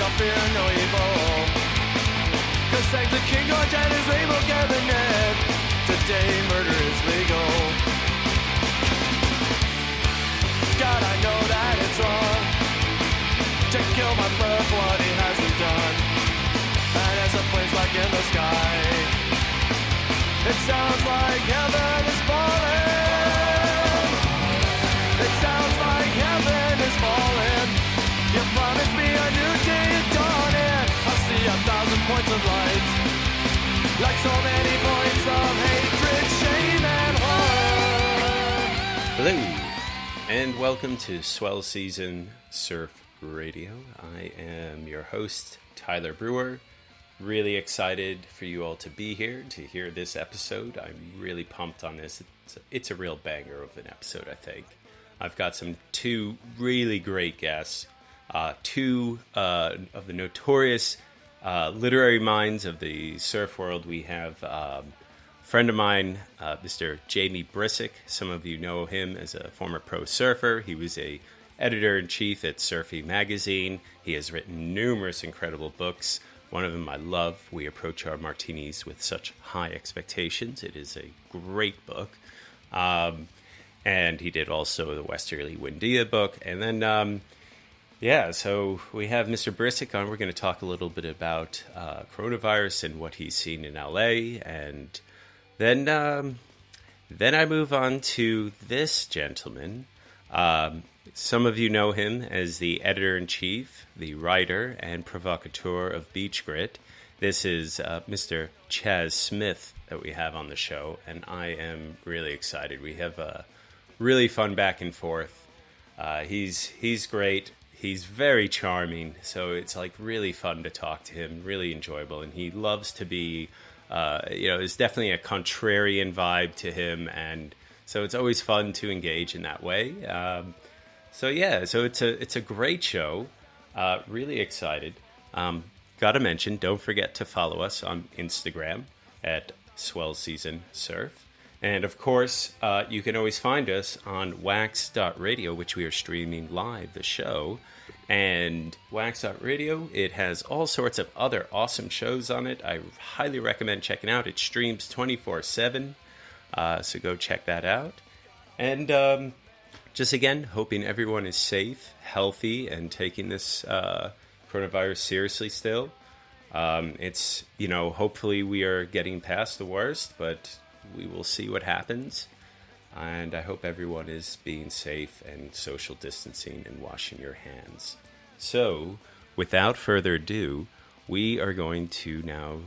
shall fear no evil. Cause thank the King George and his rainbow cabinet, today murder is legal. God, I know that it's wrong to kill my brother for what he hasn't done. And as a plane's like in the sky, it sounds like heaven is falling. It sounds like heaven is falling. You promised me a new day is dawning. I see 1,000 points of light, like so many points of hatred, shame, and horror. Hello, and welcome to Swell Season Surf Radio. I am your host, Tyler Brewer. Really excited for you all to be here to hear this episode. I'm really pumped on this. It's a real banger of an episode, I think. I've got two really great guests, two of the notorious literary minds of the surf world. We have a friend of mine, Mr. Jamie Brisick. Some of you know him as a former pro surfer. He was a editor-in-chief at Surfy magazine. He has written numerous incredible books. One of them I love, We Approach Our Martinis with Such High Expectations. It is a great book. And he did also the Westerly Windia book. And then, so we have Mr. Brisick on. We're going to talk a little bit about coronavirus and what he's seen in LA. And then I move on to this gentleman. Some of you know him as the editor-in-chief, the writer, and provocateur of Beach Grit. This is Mr. Chaz Smith that we have on the show, and I am really excited. We have a really fun back and forth. He's great. He's very charming, so it's like really fun to talk to him, really enjoyable, and he loves to be, there's definitely a contrarian vibe to him, and so it's always fun to engage in that way. So it's a great show. Really excited. Got to mention, don't forget to follow us on Instagram at Swell Season Surf. And of course, you can always find us on wax.radio, which we are streaming live, the show. And wax.radio, it has all sorts of other awesome shows on it. I highly recommend checking out. It streams 24/7. So go check that out. And just again, hoping everyone is safe, healthy, and taking this coronavirus seriously still. It's, hopefully we are getting past the worst, but we will see what happens. And I hope everyone is being safe and social distancing and washing your hands. So, without further ado, we are going to now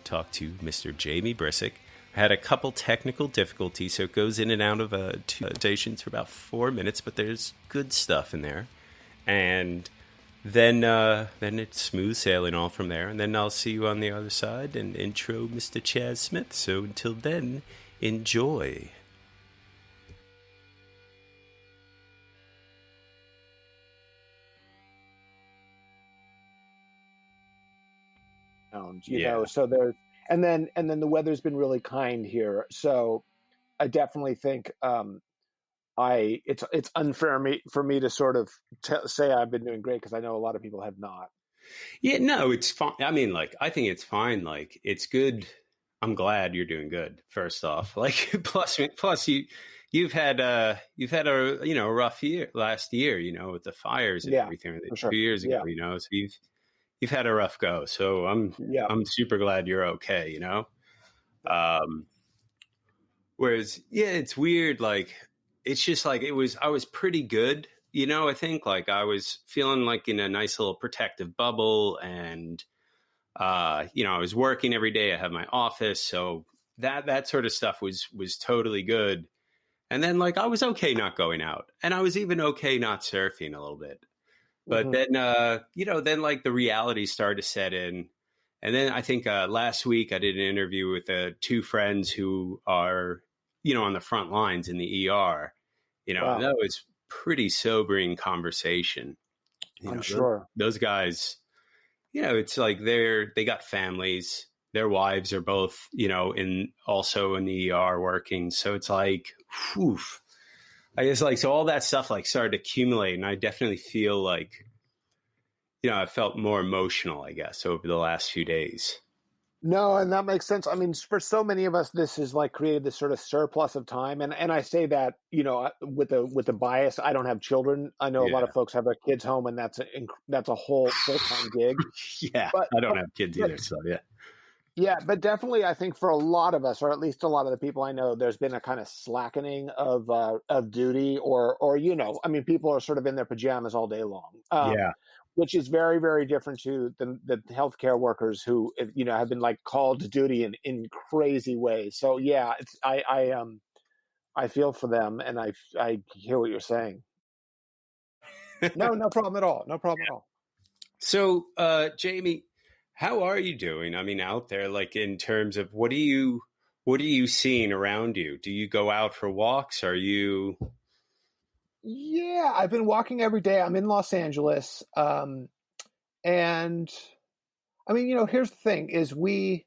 talk to Mr. Jamie Brisick. Had a couple technical difficulties, so it goes in and out of two stations for about 4 minutes, but there's good stuff in there. And then it's smooth sailing all from there. And then I'll see you on the other side and intro Mr. Chaz Smith. So until then, enjoy. So there's and then the weather's been really kind here, so I definitely think it's unfair for me to sort of say I've been doing great, because I know a lot of people have not. Yeah, no, it's fine. I mean, I think it's fine. It's good. I'm glad you're doing good. First off, plus you've had a rough year last year, with the fires and everything. Sure. 2 years ago, so you've had a rough go. So I'm super glad you're okay. Whereas, it's weird. It's just I was pretty good. I think I was feeling in a nice little protective bubble, and I was working every day. I had my office, so that sort of stuff was totally good. And then I was okay not going out, and I was even okay not surfing a little bit. But then the reality started to set in. And then I think last week I did an interview with two friends who are, on the front lines in the ER. Wow. That was pretty sobering conversation. I'm sure. Those guys, it's they got families. Their wives are both, also in the ER working. So it's whew. I guess so all that stuff started to accumulate, and I definitely feel I felt more emotional, I guess, over the last few days. No, and that makes sense. I mean, for so many of us, this has like created this sort of surplus of time, and I say that with the bias. I don't have children. I know a lot Yeah. of folks have their kids home, and that's a whole full time gig. Yeah. But I don't have kids but either. So, yeah. yeah, but definitely, I think for a lot of us, or at least a lot of the people I know, there's been a kind of slackening of duty, or I mean, people are sort of in their pajamas all day long. Yeah. Which is very, very different to the healthcare workers who, have been like called to duty in crazy ways. So yeah, I feel for them, and I hear what you're saying. No, no problem at all. No problem at all. So, Jamie, how are you doing? I mean, out there, like in terms of what are you seeing around you? Do you go out for walks? Are you? Yeah, I've been walking every day. I'm in Los Angeles, and I mean, here's the thing: is it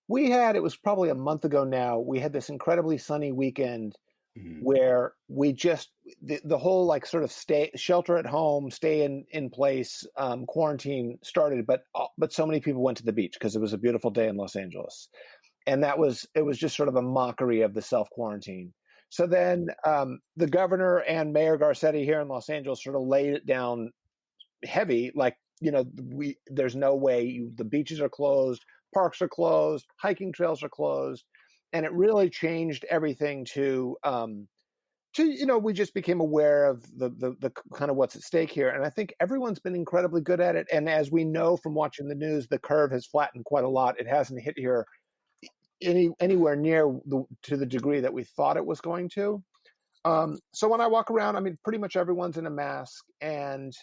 was probably a month ago now. We had this incredibly sunny weekend Mhm. where we just the whole like sort of shelter at home, stay in place, quarantine started, but so many people went to the beach because it was a beautiful day in Los Angeles, and it was just sort of a mockery of the self quarantine. So then the governor and Mayor Garcetti here in Los Angeles sort of laid it down heavy, like there's no way, the beaches are closed, parks are closed, hiking trails are closed, and it really changed everything to we just became aware of the kind of what's at stake here, and I think everyone's been incredibly good at it. And as we know from watching the news, the curve has flattened quite a lot. It hasn't hit here anywhere near to the degree that we thought it was going to. So when I walk around, I mean, pretty much everyone's in a mask, and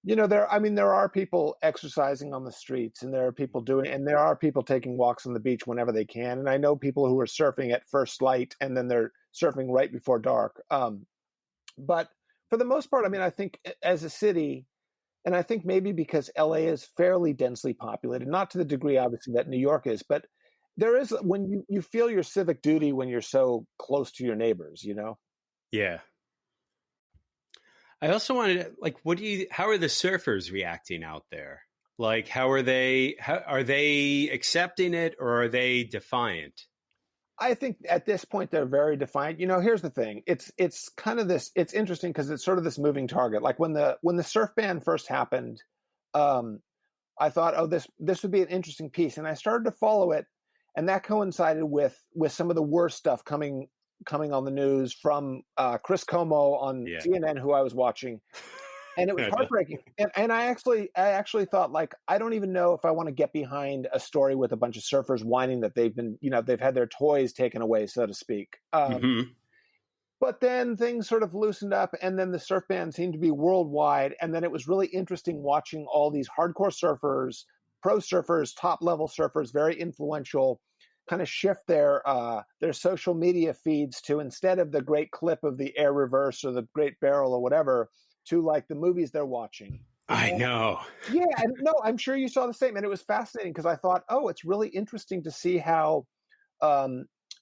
there are people exercising on the streets, and there are people taking walks on the beach whenever they can. And I know people who are surfing at first light, and then they're surfing right before dark. But for the most part, I mean, I think as a city, and I think maybe because LA is fairly densely populated, not to the degree obviously that New York is, but there is, when you feel your civic duty when you're so close to your neighbors, Yeah. I also wanted to, like, how are the surfers reacting out there? Like, how are they accepting it, or are they defiant? I think at this point they're very defiant. Here's the thing. It's kind of this. It's interesting because it's sort of this moving target. Like when the surf ban first happened, I thought, oh, this would be an interesting piece, and I started to follow it, and that coincided with some of the worst stuff coming on the news from Chris Como on CNN, who I was watching. And it was heartbreaking. And I actually thought, like, I don't even know if I want to get behind a story with a bunch of surfers whining that they've had their toys taken away, so to speak. But then things sort of loosened up, and then the surf ban seemed to be worldwide. And then it was really interesting watching all these hardcore surfers, pro surfers, top level surfers, very influential, kind of shift their social media feeds to, instead of the great clip of the air reverse or the great barrel or whatever, to like the movies they're watching. I know. Yeah, and no, I'm sure you saw the same, and it was fascinating because I thought, oh, it's really interesting to see how,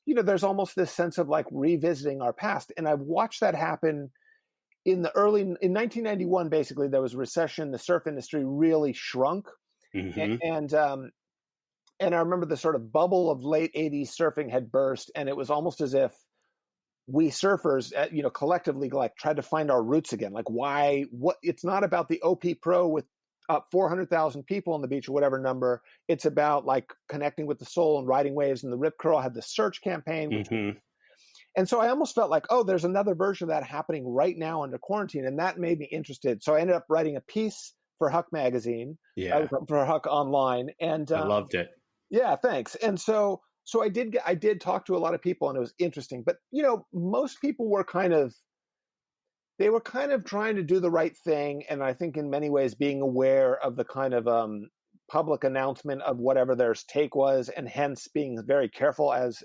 there's almost this sense of like revisiting our past, and I've watched that happen in 1991. Basically, there was a recession, the surf industry really shrunk, and I remember the sort of bubble of late '80s surfing had burst, and it was almost as if we surfers, collectively, like, tried to find our roots again. Like, it's not about the OP Pro with 400,000 people on the beach or whatever number. It's about like connecting with the soul and riding waves. And the Rip Curl had the search campaign. And so I almost felt like, oh, there's another version of that happening right now under quarantine. And that made me interested. So I ended up writing a piece for Huck Magazine, for Huck Online. And I loved it. Yeah, thanks. And so I did talk to a lot of people, and it was interesting. But most people were kind of trying to do the right thing, and I think in many ways being aware of the kind of public announcement of whatever their take was, and hence being very careful as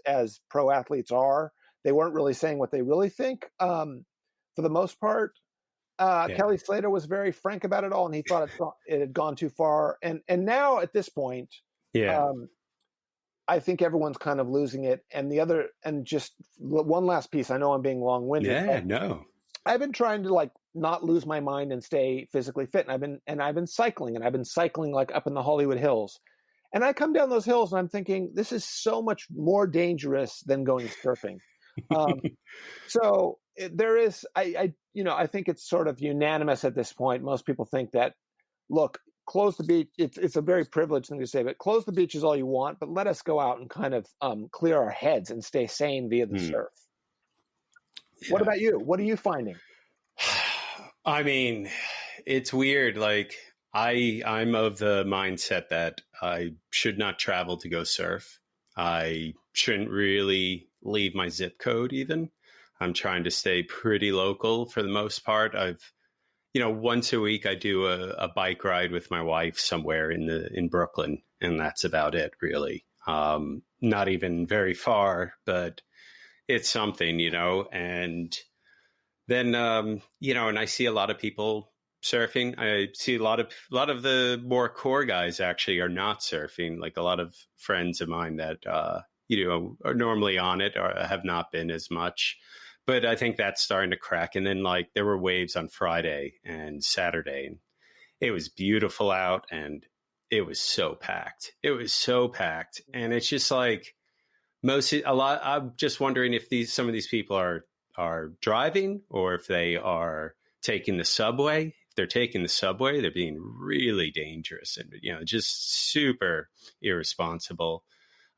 pro athletes are. They weren't really saying what they really think for the most part. Kelly Slater was very frank about it all, and he thought it had gone too far. And now at this point, I think everyone's kind of losing it. And just one last piece. I know I'm being long-winded. Yeah, no. I've been trying to like not lose my mind and stay physically fit. And I've been cycling, and I've been cycling like up in the Hollywood Hills. And I come down those hills and I'm thinking, this is so much more dangerous than going surfing. So there is, I think it's sort of unanimous at this point. Most people think that, look, close the beach. It's a very privileged thing to say, but close the beaches all you want, but let us go out and kind of clear our heads and stay sane via the surf. Yeah. What about you? What are you finding? I mean, it's weird. Like I'm of the mindset that I should not travel to go surf. I shouldn't really leave my zip code even. I'm trying to stay pretty local for the most part. Once a week I do a bike ride with my wife somewhere in Brooklyn, and that's about it really. Not even very far, but it's something, and then, and I see a lot of people surfing. I see a lot of the more core guys actually are not surfing. Like a lot of friends of mine that, are normally on it or have not been as much. But I think that's starting to crack. And then like there were waves on Friday and Saturday, and it was beautiful out and it was so packed. And it's just like I'm just wondering if some of these people are driving or if they are taking the subway. If they're taking the subway, they're being really dangerous and, just super irresponsible,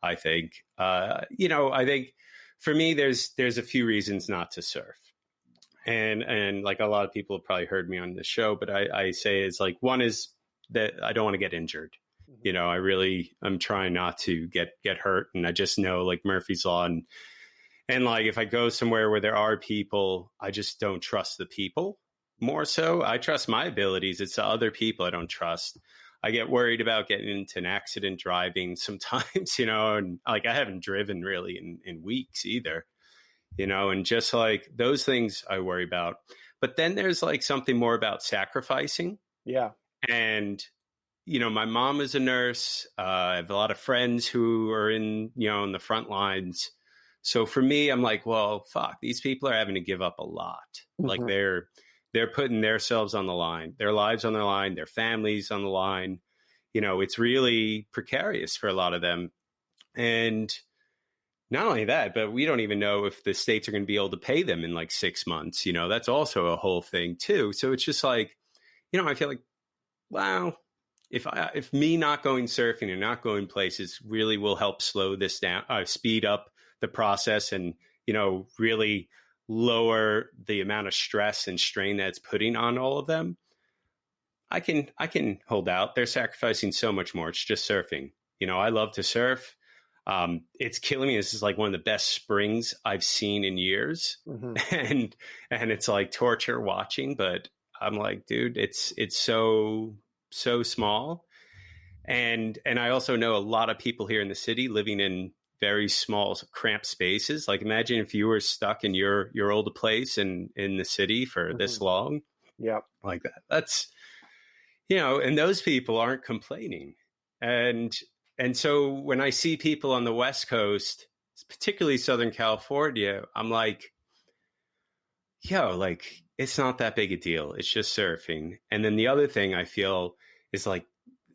I think. I think for me, there's a few reasons not to surf. And like a lot of people have probably heard me on the show, but I say it's like, one is that I don't want to get injured. I'm trying not to get hurt. And I just know like Murphy's Law and like, if I go somewhere where there are people, I just don't trust the people more so. I trust my abilities. It's the other people I don't trust. I get worried about getting into an accident driving sometimes, and like I haven't driven really in weeks either, and just like those things I worry about. But then there's like something more about sacrificing. Yeah. And, my mom is a nurse. I have a lot of friends who are in the front lines. So for me, I'm like, well, fuck, these people are having to give up a lot. Mm-hmm. Like they're putting themselves on the line, their lives on the line, their families on the line. It's really precarious for a lot of them. And not only that, but we don't even know if the states are going to be able to pay them in like 6 months. That's also a whole thing too. So it's just like, I feel like, wow, if me not going surfing and not going places really will help slow this down, speed up the process and, really lower the amount of stress and strain that's putting on all of them, I can hold out. They're sacrificing so much more. It's just surfing. I love to surf. It's killing me. This is like one of the best springs I've seen in years. Mm-hmm. And it's like torture watching, but I'm like, dude, it's so small. And I also know a lot of people here in the city living in very small, cramped spaces. Like imagine if you were stuck in your old place in the city for mm-hmm. this long. Yeah. Like that. That's, and those people aren't complaining. And so when I see people on the West Coast, particularly Southern California, I'm like, like it's not that big a deal. It's just surfing. And then the other thing I feel is like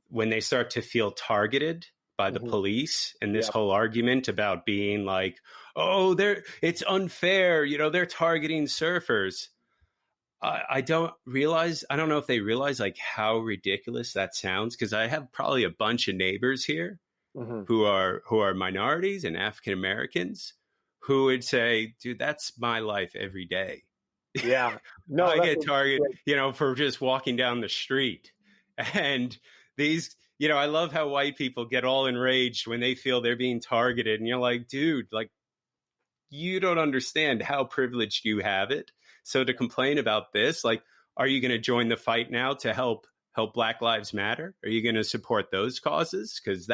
when they start to feel targeted by the mm-hmm. police and this whole argument about being like, oh, it's unfair. They're targeting surfers. I don't know if they realize like how ridiculous that sounds. Cause I have probably a bunch of neighbors here mm-hmm. who are minorities and African-Americans who would say, dude, that's my life every day. Yeah. No, I get targeted, for just walking down the street. And these, I love how white people get all enraged when they feel they're being targeted. And you're like, dude, like, you don't understand how privileged you have it. So to complain about this, like, are you going to join the fight now to help Black Lives Matter? Are you going to support those causes? Because